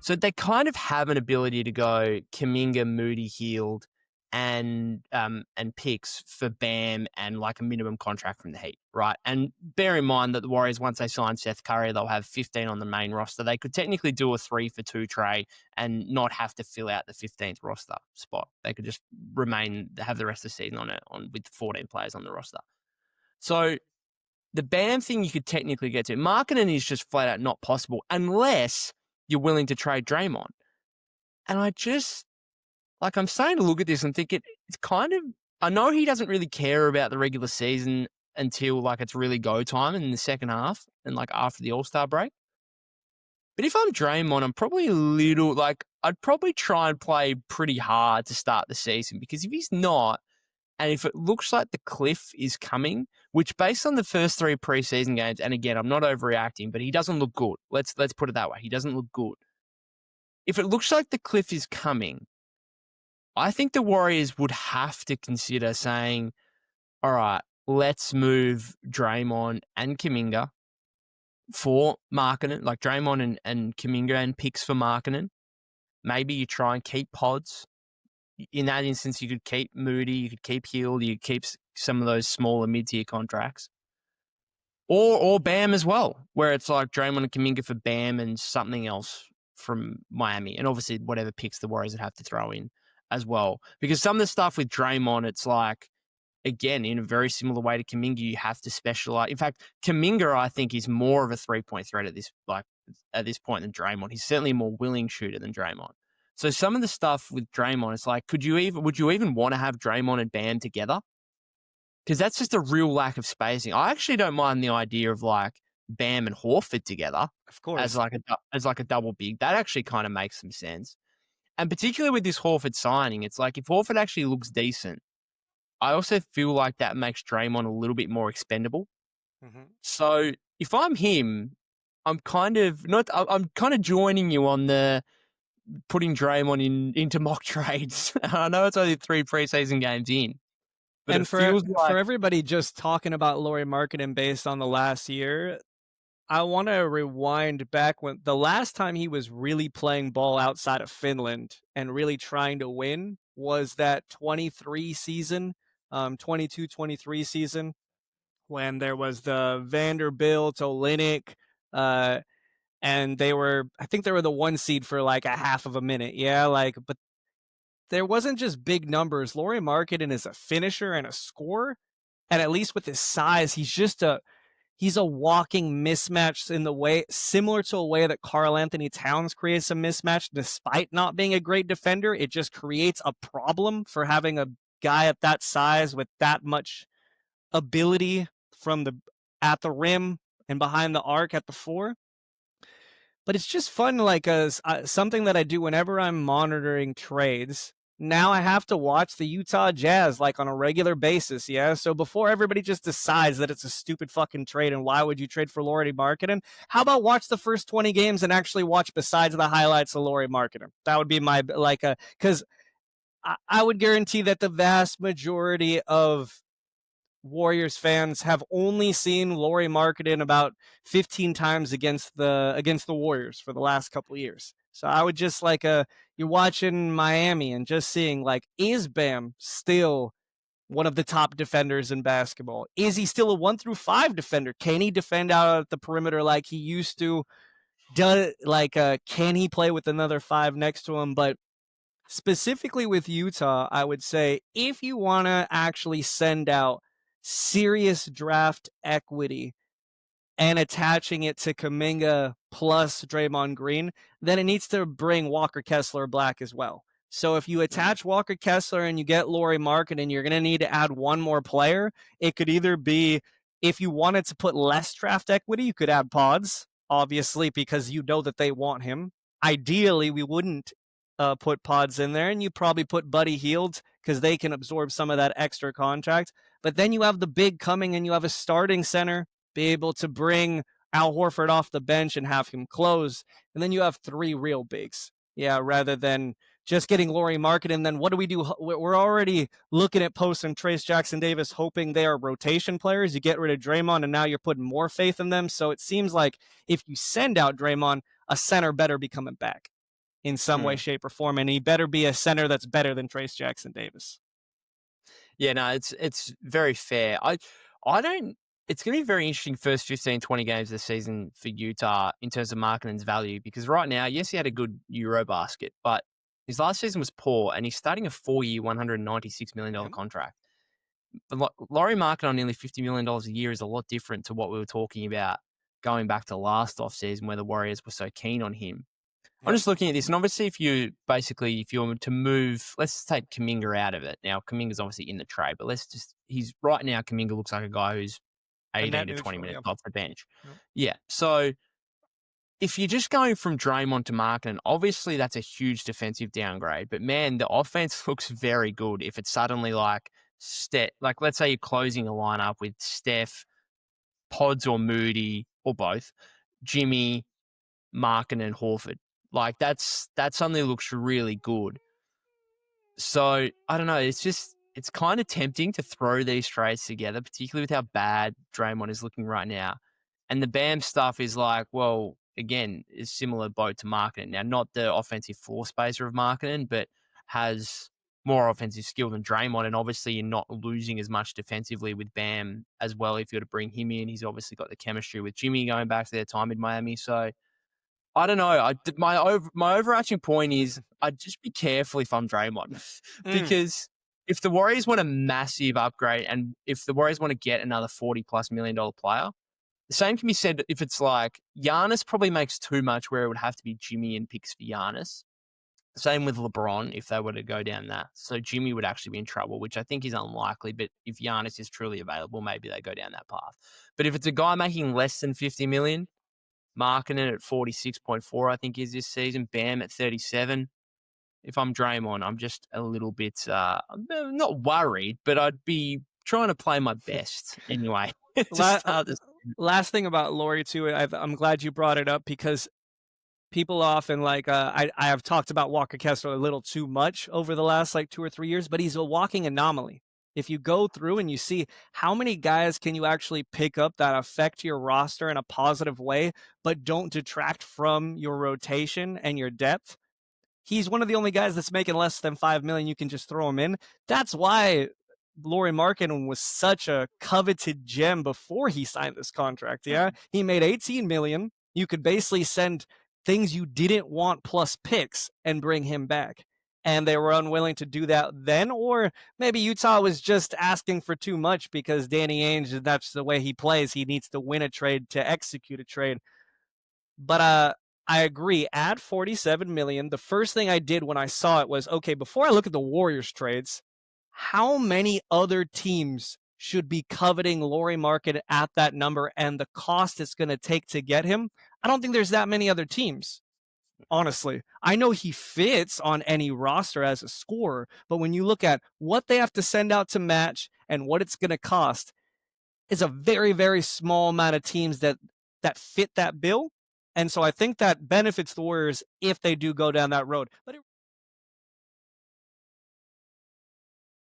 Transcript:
So they kind of have an ability to go Kuminga, Moody, Heald, and picks for Bam and like a minimum contract from the Heat, right? And bear in mind that the Warriors, once they sign Seth Curry, they'll have 15 on the main roster. They could technically do a 3-for-2 trade and not have to fill out the 15th roster spot. They could just have the rest of the season with 14 players on the roster. So the Bam thing you could technically get to. Markkanen is just flat out not possible unless you're willing to trade Draymond. And I'm starting to look at this and think it's kind of, I know he doesn't really care about the regular season until like it's really go time in the second half and like after the All-Star break. But if I'm Draymond, I'm probably a little like, I'd probably try and play pretty hard to start the season, because if he's not, and if it looks like the cliff is coming, which based on the first 3 preseason games, and again, I'm not overreacting, but he doesn't look good. Let's put it that way. He doesn't look good. If it looks like the cliff is coming, I think the Warriors would have to consider saying, all right, let's move Draymond and Kuminga for Markkanen, like Draymond and Kuminga and picks for Markkanen. Maybe you try and keep Pods. In that instance, you could keep Moody, you could keep Heald, you could keep some of those smaller mid-tier contracts. Or Bam as well, where it's like Draymond and Kuminga for Bam and something else from Miami. And obviously whatever picks the Warriors would have to throw in as well. Because some of the stuff with Draymond, it's like, again, in a very similar way to Kuminga, you have to specialize. In fact, Kuminga, I think, is more of a three-point threat at this point than Draymond. He's certainly a more willing shooter than Draymond. So some of the stuff with Draymond, it's like, would you even want to have Draymond and Bam together? Because that's just a real lack of spacing. I actually don't mind the idea of like Bam and Horford together, of course, as like a double big. That actually kind of makes some sense. And particularly with this Horford signing, it's like if Horford actually looks decent, I also feel like that makes Draymond a little bit more expendable. Mm-hmm. So if I'm him, I'm kind of joining you on the putting Draymond into mock trades. I know it's only 3 preseason games in. But and for everybody just talking about Lauri Markkanen based on the last year, I want to rewind back when the last time he was really playing ball outside of Finland and really trying to win was that 23 season, 22-23 season, when there was the Vanderbilt, Olynyk, and I think they were the 1 seed for like a half of a minute. Yeah, but there wasn't just big numbers. Lauri Markkanen is a finisher and a scorer, and at least with his size, he's a walking mismatch in the way, similar to a way that Karl Anthony Towns creates a mismatch despite not being a great defender. It just creates a problem for having a guy at that size with that much ability at the rim and behind the arc at the 4. But it's just fun, something that I do whenever I'm monitoring trades. Now I have to watch the Utah Jazz on a regular basis, yeah? So before everybody just decides that it's a stupid fucking trade and why would you trade for Lauri Markkanen, how about watch the first 20 games and actually watch besides the highlights of Lauri Markkanen? That would be my, because I would guarantee that the vast majority of Warriors fans have only seen Lauri Markkanen about 15 times against the Warriors for the last couple of years. So I would just you're watching Miami and just seeing is Bam still one of the top defenders in basketball? Is he still a 1-5 defender? Can he defend out at the perimeter like he used to? Can he play with another 5 next to him? But specifically with Utah, I would say if you want to actually send out serious draft equity and attaching it to Kuminga plus Draymond Green, then it needs to bring Walker Kessler Black as well. So if you attach Walker Kessler and you get Lauri Markkanen, you're going to need to add one more player. It could either be, if you wanted to put less draft equity, you could add Pods, obviously, because you know that they want him. Ideally, we wouldn't put Pods in there, and you probably put Buddy Hield because they can absorb some of that extra contract. But then you have the big coming and you have a starting center, be able to bring Al Horford off the bench and have him close. And then you have 3 real bigs. Yeah, rather than just getting Lauri Markkanen. Then what do we do? We're already looking at Post and Trace Jackson Davis, hoping they are rotation players. You get rid of Draymond, and now you're putting more faith in them. So it seems like if you send out Draymond, a center better be coming back. in some way, shape, or form, and he better be a center that's better than Trace Jackson Davis. Yeah, no, it's very fair. I don't. It's going to be very interesting first 15, 20 games of the season for Utah in terms of Markkanen's value, because right now, yes, he had a good Eurobasket, but his last season was poor, and he's starting a 4-year, $196 million contract. But Lauri Markkanen on nearly $50 million a year is a lot different to what we were talking about going back to last offseason where the Warriors were so keen on him. I'm just looking at this, and obviously if you were to move, let's take Kuminga out of it. Now, Kuminga's obviously in the trade, but right now, Kuminga looks like a guy who's 18 to 20 minutes off the bench. Yep. Yeah, so if you're just going from Draymond to Markkanen, obviously that's a huge defensive downgrade, but man, the offense looks very good if it's suddenly like let's say you're closing a lineup with Steph, Pods or Moody, or both, Jimmy, Markkanen, and Horford. Like that suddenly looks really good. So I don't know. It's kind of tempting to throw these trades together, particularly with how bad Draymond is looking right now. And the Bam stuff is like, well, again, is similar boat to Markkanen. Now, not the offensive floor spacer of Markkanen, but has more offensive skill than Draymond. And obviously, you're not losing as much defensively with Bam as well if you were to bring him in. He's obviously got the chemistry with Jimmy going back to their time in Miami. So I don't know. My overarching point is I'd just be careful if I'm Draymond because if the Warriors want a massive upgrade and if the Warriors want to get another $40+ million player, the same can be said if it's like Giannis probably makes too much where it would have to be Jimmy and picks for Giannis. Same with LeBron if they were to go down that. So Jimmy would actually be in trouble, which I think is unlikely. But if Giannis is truly available, maybe they go down that path. But if it's a guy making less than $50 million, Markkanen at 46.4, I think is this season. Bam at 37. If I'm Draymond, I'm just a little bit not worried, but I'd be trying to play my best anyway. Last thing about Lauri too, I'm glad you brought it up because people often I have talked about Walker Kessler a little too much over the last 2 or 3 years, but he's a walking anomaly. If you go through and you see how many guys can you actually pick up that affect your roster in a positive way, but don't detract from your rotation and your depth, he's one of the only guys that's making less than $5 million. You can just throw him in. That's why Lauri Markkanen was such a coveted gem before he signed this contract. Yeah, he made $18 million. You could basically send things you didn't want plus picks and bring him back. And they were unwilling to do that then, or maybe Utah was just asking for too much because Danny Ainge, that's the way he plays. He needs to win a trade to execute a trade. But I agree. At $47 million, the first thing I did when I saw it was, okay, before I look at the Warriors trades, how many other teams should be coveting Lauri Markkanen at that number and the cost it's going to take to get him? I don't think there's that many other teams. Honestly, I know he fits on any roster as a scorer, but when you look at what they have to send out to match and what it's going to cost, it's a very, very small amount of teams that fit that bill. And so I think that benefits the Warriors if they do go down that road. But